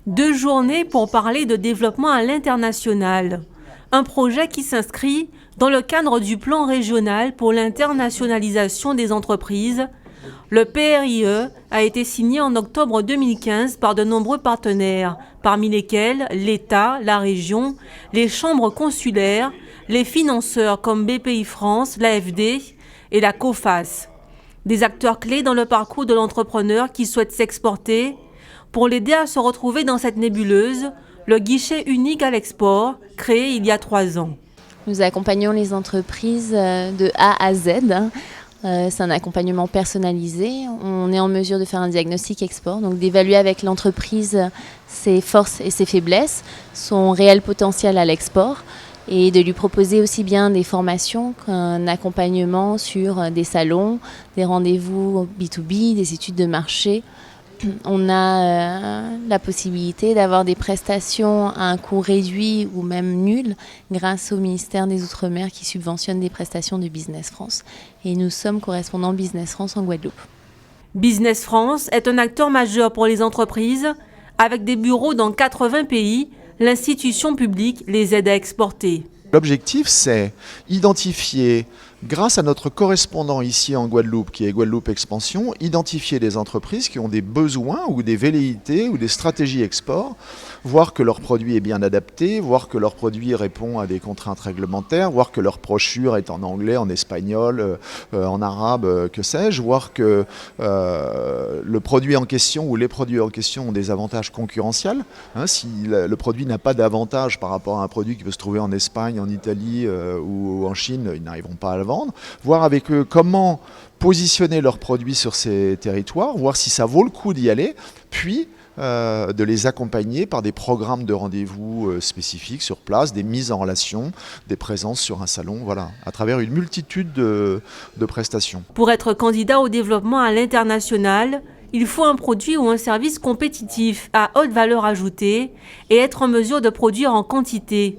2 journées pour parler de développement à l'international. Un projet qui s'inscrit dans le cadre du plan régional pour l'internationalisation des entreprises. Le PRIE a été signé en octobre 2015 par de nombreux partenaires, parmi lesquels l'État, la région, les chambres consulaires, les financeurs comme BPI-France, l'AFD et la COFAS. Des acteurs clés dans le parcours de l'entrepreneur qui souhaite s'exporter. Pour l'aider à se retrouver dans cette nébuleuse, le guichet unique à l'export, créé il y a 3 ans. Nous accompagnons les entreprises de A à Z. C'est un accompagnement personnalisé. On est en mesure de faire un diagnostic export, donc d'évaluer avec l'entreprise ses forces et ses faiblesses, son réel potentiel à l'export, et de lui proposer aussi bien des formations qu'un accompagnement sur des salons, des rendez-vous B2B, des études de marché. On a la possibilité d'avoir des prestations à un coût réduit ou même nul grâce au ministère des Outre-mer qui subventionne des prestations de Business France. Et nous sommes correspondants Business France en Guadeloupe. Business France est un acteur majeur pour les entreprises. Avec des bureaux dans 80 pays, l'institution publique les aide à exporter. L'objectif, c'est identifier, grâce à notre correspondant ici en Guadeloupe, qui est Guadeloupe Expansion, identifier des entreprises qui ont des besoins ou des velléités ou des stratégies export, voir que leur produit est bien adapté, voir que leur produit répond à des contraintes réglementaires, voir que leur brochure est en anglais, en espagnol, en arabe, que sais-je, voir que le produit en question ou les produits en question ont des avantages concurrentiels. Si le produit n'a pas d'avantage par rapport à un produit qui peut se trouver en Espagne, en Italie ou en Chine, ils n'arriveront pas à le vendre. Voir avec eux comment positionner leurs produits sur ces territoires, voir si ça vaut le coup d'y aller, puis de les accompagner par des programmes de rendez-vous spécifiques sur place, des mises en relation, des présences sur un salon, voilà, à travers une multitude de prestations. Pour être candidat au développement à l'international, il faut un produit ou un service compétitif à haute valeur ajoutée et être en mesure de produire en quantité.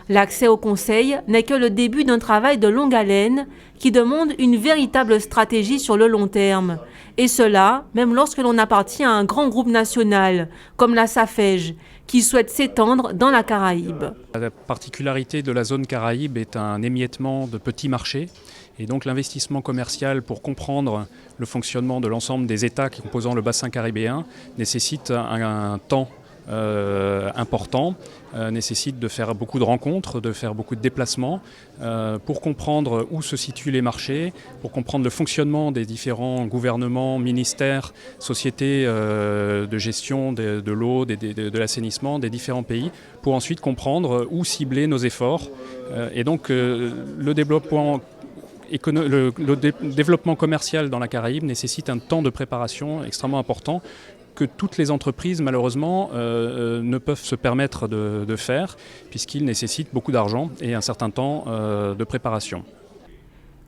L'accès au conseil n'est que le début d'un travail de longue haleine qui demande une véritable stratégie sur le long terme. Et cela, même lorsque l'on appartient à un grand groupe national, comme la SAFEJ, qui souhaite s'étendre dans la Caraïbe. La particularité de la zone Caraïbe est un émiettement de petits marchés. Et donc l'investissement commercial pour comprendre le fonctionnement de l'ensemble des États composant le bassin caribéen nécessite un temps important, nécessite de faire beaucoup de rencontres, de faire beaucoup de déplacements pour comprendre où se situent les marchés, pour comprendre le fonctionnement des différents gouvernements, ministères, sociétés de gestion de l'eau, de l'assainissement des différents pays, pour ensuite comprendre où cibler nos efforts. Et donc le développement commercial dans la Caraïbe nécessite un temps de préparation extrêmement important que toutes les entreprises, malheureusement, ne peuvent se permettre de faire, puisqu'il nécessite beaucoup d'argent et un certain temps de préparation.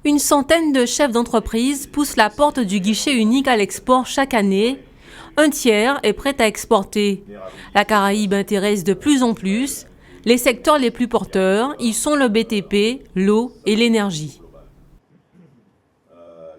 Une centaine de chefs d'entreprise poussent la porte du guichet unique à l'export chaque année. Un tiers est prêt à exporter. La Caraïbe intéresse de plus en plus. Les secteurs les plus porteurs y sont le BTP, l'eau et l'énergie.